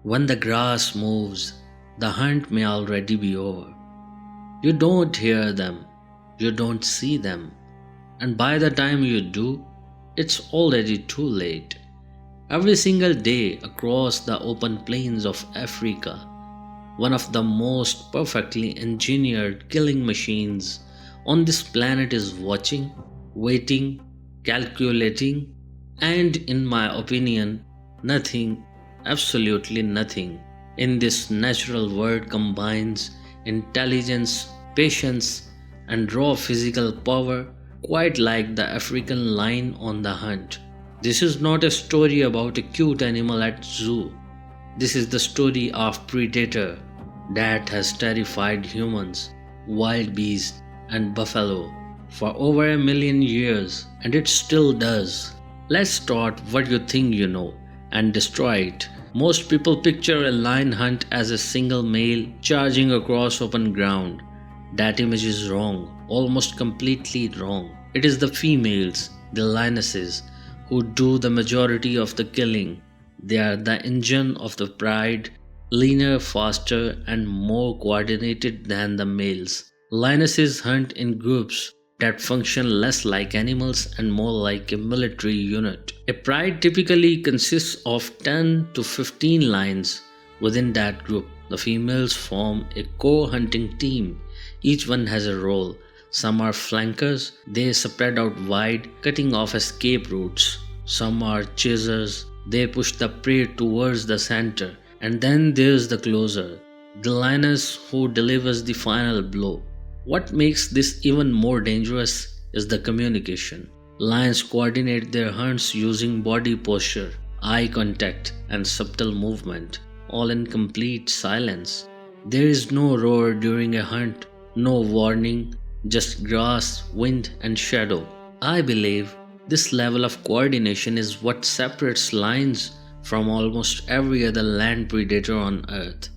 When the grass moves, the hunt may already be over. You don't hear them, you don't see them, and by the time you do, it's already too late. Every single day across the open plains of Africa, one of the most perfectly engineered killing machines on this planet is watching, waiting, calculating, and in my opinion, nothing, absolutely nothing in this natural world combines intelligence, patience, and raw physical power quite like the African lion on the hunt. This is not a story about a cute animal at zoo. This is the story of predator that has terrified humans, wild beasts, and buffalo for over a million years, and it still does. Let's start what you think you know and destroy it. Most people picture a lion hunt as a single male charging across open ground. That image is wrong, almost completely wrong. It is the females, the lionesses, who do the majority of the killing. They are the engine of the pride, leaner, faster, and more coordinated than the males. Lionesses hunt in groups that function less like animals and more like a military unit. A pride typically consists of 10 to 15 lions. Within that group, the females form a core hunting team. Each one has a role. Some are flankers, they spread out wide, cutting off escape routes. Some are chasers, they push the prey towards the center. And then there's the closer, the lioness who delivers the final blow. What makes this even more dangerous is the communication. Lions coordinate their hunts using body posture, eye contact, and subtle movement, all in complete silence. There is no roar during a hunt, no warning, just grass, wind, and shadow. I believe this level of coordination is what separates lions from almost every other land predator on earth.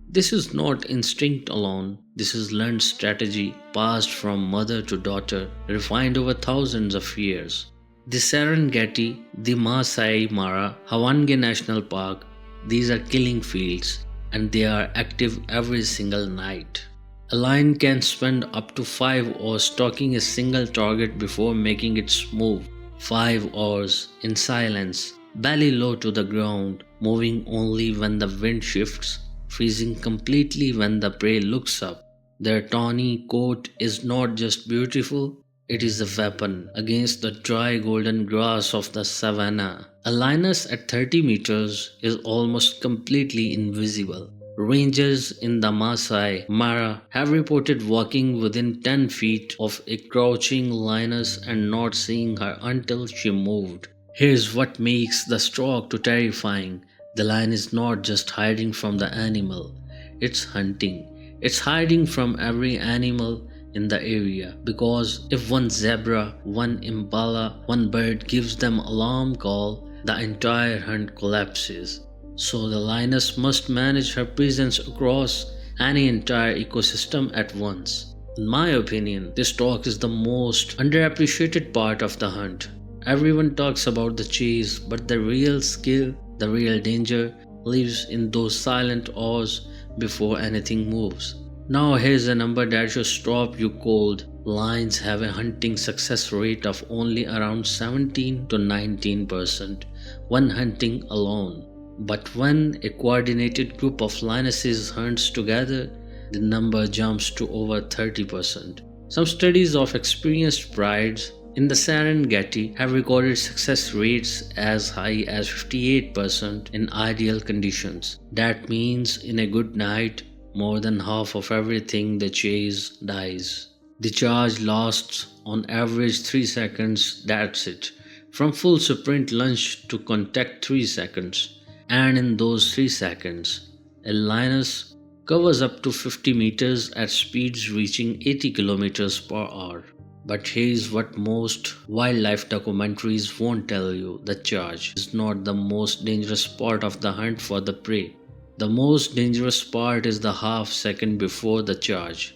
This is not instinct alone, this is learned strategy passed from mother to daughter, refined over thousands of years. The Serengeti, the Maasai Mara, Hawange National Park, these are killing fields and they are active every single night. A lion can spend up to 5 hours stalking a single target before making its move. 5 hours in silence, belly low to the ground, moving only when the wind shifts, freezing completely when the prey looks up. Their tawny coat is not just beautiful, it is a weapon against the dry golden grass of the savannah. A lioness at 30 meters is almost completely invisible. Rangers in the Maasai Mara have reported walking within 10 feet of a crouching lioness and not seeing her until she moved. Here's what makes the stalk too terrifying. The lion is not just hiding from the animal, it's hunting. It's hiding from every animal in the area because if one zebra, one impala, one bird gives them alarm call, the entire hunt collapses. So the lioness must manage her presence across any entire ecosystem at once. In my opinion, this talk is the most underappreciated part of the hunt. Everyone talks about the chase, but the real skill, the real danger, lives in those silent hours before anything moves. Now here's a number that should stop you cold. Lions have a hunting success rate of only around 17 to 19% when hunting alone. But when a coordinated group of lionesses hunts together, the number jumps to over 30%. Some studies of experienced prides in the Serengeti have recorded success rates as high as 58% in ideal conditions. That means in a good night, more than half of everything they chase dies. The charge lasts on average 3 seconds, that's it. From full sprint lunge to contact 3 seconds. And in those 3 seconds, a lioness covers up to 50 meters at speeds reaching 80 kilometers per hour. But here's what most wildlife documentaries won't tell you: the charge is not the most dangerous part of the hunt for the prey. The most dangerous part is the half second before the charge.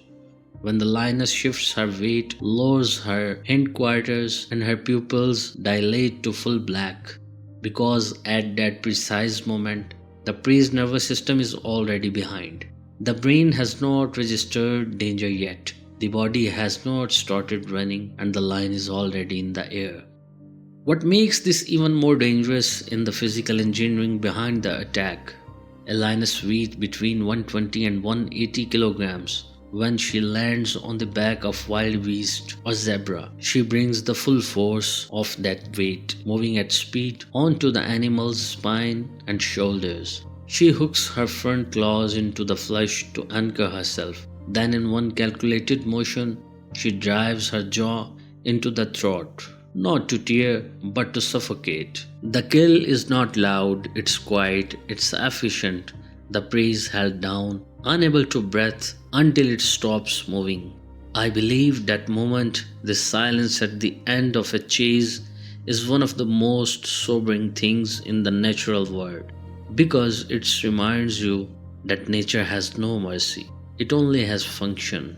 When the lioness shifts her weight, lowers her hindquarters, and her pupils dilate to full black, because at that precise moment, the prey's nervous system is already behind. The brain has not registered danger yet. The body has not started running, and the lion is already in the air. What makes this even more dangerous in the physical engineering behind the attack. A lioness weighs between 120 and 180 kilograms. When she lands on the back of wild beast or zebra, she brings the full force of that weight, moving at speed, onto the animal's spine and shoulders. She hooks her front claws into the flesh to anchor herself. Then in one calculated motion, she drives her jaw into the throat, not to tear, but to suffocate. The kill is not loud, it's quiet, it's efficient. The prey is held down, unable to breathe until it stops moving. I believe that moment, this silence at the end of a chase, is one of the most sobering things in the natural world, because it reminds you that nature has no mercy, it only has function.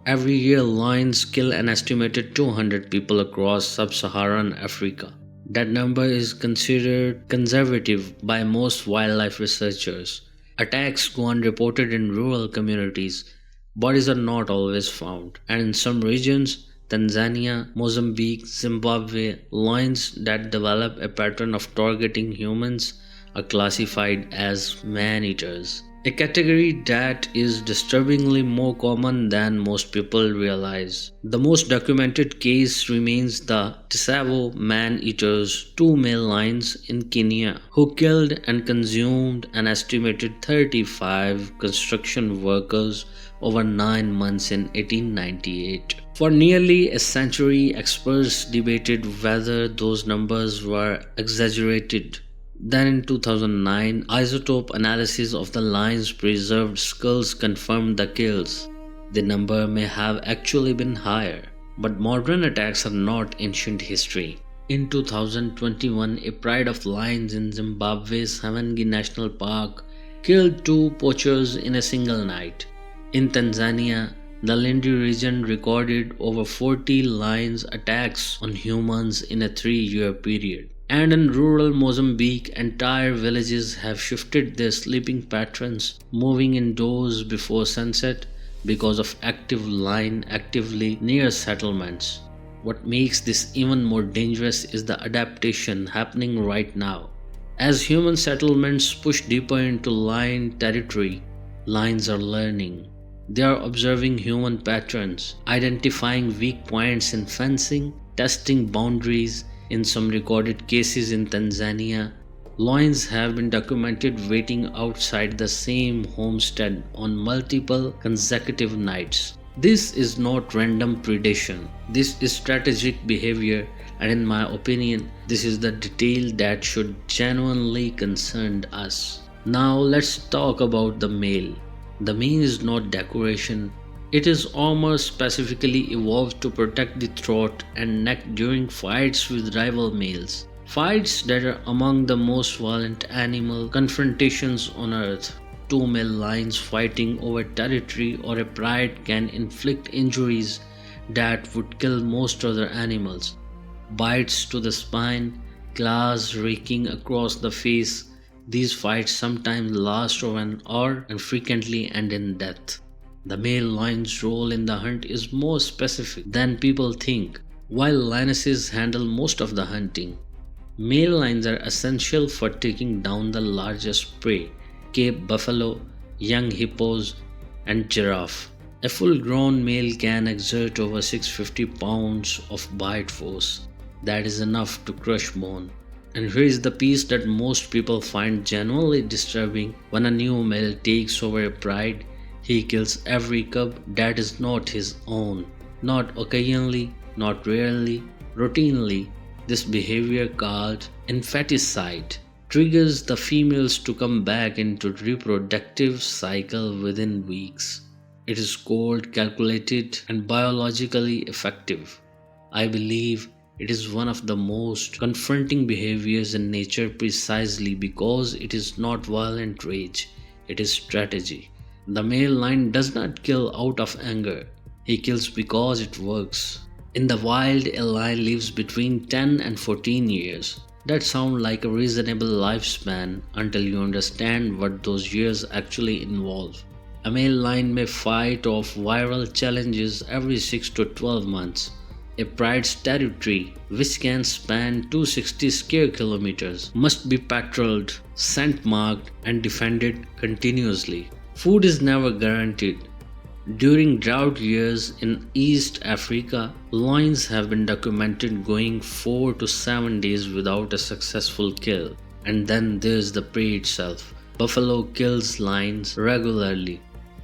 Every year, lions kill an estimated 200 people across sub-Saharan Africa. That number is considered conservative by most wildlife researchers. Attacks go unreported in rural communities. Bodies are not always found, and in some regions, Tanzania, Mozambique, Zimbabwe, lions that develop a pattern of targeting humans are classified as man-eaters, a category that is disturbingly more common than most people realize. The most documented case remains the Tsavo Man-Eaters, two male lions in Kenya, who killed and consumed an estimated 35 construction workers over 9 months in 1898. For nearly a century, experts debated whether those numbers were exaggerated. Then in 2009, isotope analysis of the lion's preserved skulls confirmed the kills. The number may have actually been higher, but modern attacks are not ancient history. In 2021, a pride of lions in Zimbabwe's Havangi National Park killed 2 poachers in a single night. In Tanzania, the Lindi region recorded over 40 lions attacks on humans in a 3-year period. And in rural Mozambique, entire villages have shifted their sleeping patterns, moving indoors before sunset because of active lion actively near settlements. What makes this even more dangerous is the adaptation happening right now. As human settlements push deeper into lion territory, lions are learning. They are observing human patterns, identifying weak points in fencing, testing boundaries. In some recorded cases in Tanzania, lions have been documented waiting outside the same homestead on multiple consecutive nights. This is not random predation. This is strategic behavior, and in my opinion, this is the detail that should genuinely concern us. Now let's talk about the male. The mane is not decoration. It is armor specifically evolved to protect the throat and neck during fights with rival males. Fights that are among the most violent animal confrontations on earth. 2 male lions fighting over territory or a pride can inflict injuries that would kill most other animals. Bites to the spine, claws raking across the face. These fights sometimes last over an hour and frequently end in death. The male lion's role in the hunt is more specific than people think. While lionesses handle most of the hunting, male lions are essential for taking down the largest prey: Cape buffalo, young hippos, and giraffe. A full-grown male can exert over 650 pounds of bite force. That is enough to crush bone. And here is the piece that most people find genuinely disturbing: when a new male takes over a pride, he kills every cub that is not his own. Not occasionally, not rarely, routinely. This behavior, called infanticide, triggers the females to come back into reproductive cycle within weeks. It is cold, calculated, and biologically effective. I believe it is one of the most confronting behaviors in nature precisely because it is not violent rage, it is strategy. The male lion does not kill out of anger. He kills because it works. In the wild, a lion lives between 10 and 14 years. That sounds like a reasonable lifespan until you understand what those years actually involve. A male lion may fight off viral challenges every 6 to 12 months. A pride's territory, which can span 260 square kilometers, must be patrolled, scent marked, and defended continuously. Food is never guaranteed. During drought years in East Africa, lions have been documented going 4 to 7 days without a successful kill. And then there's the prey itself. Buffalo kills lions regularly.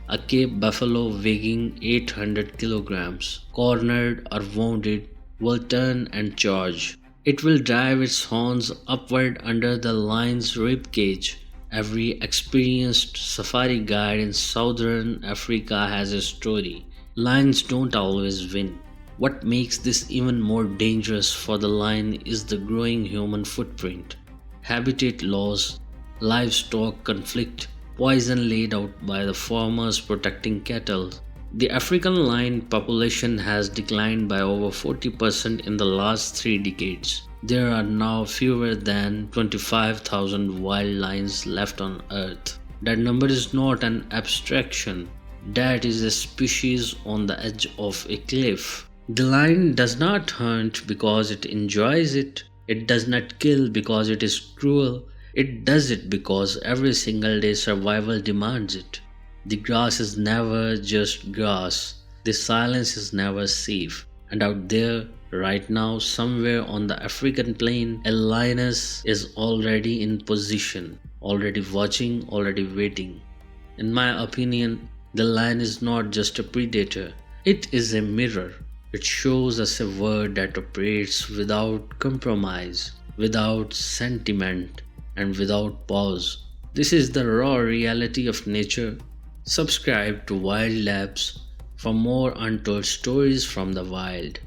A Cape buffalo weighing 800 kilograms, cornered or wounded, will turn and charge. It will drive its horns upward under the lion's rib cage. Every experienced safari guide in southern Africa has a story. Lions don't always win. What makes this even more dangerous for the lion is the growing human footprint. Habitat loss, livestock conflict, poison laid out by the farmers protecting cattle. The African lion population has declined by over 40% in the last 3 decades. There are now fewer than 25,000 wild lions left on Earth. That number is not an abstraction. That is a species on the edge of a cliff. The lion does not hunt because it enjoys it. It does not kill because it is cruel. It does it because every single day survival demands it. The grass is never just grass. The silence is never safe. And out there, right now, somewhere on the African plain, a lioness is already in position, already watching, already waiting. In my opinion, the lion is not just a predator, it is a mirror. It shows us a world that operates without compromise, without sentiment, and without pause. This is the raw reality of nature. Subscribe to Wild Labs for more untold stories from the wild.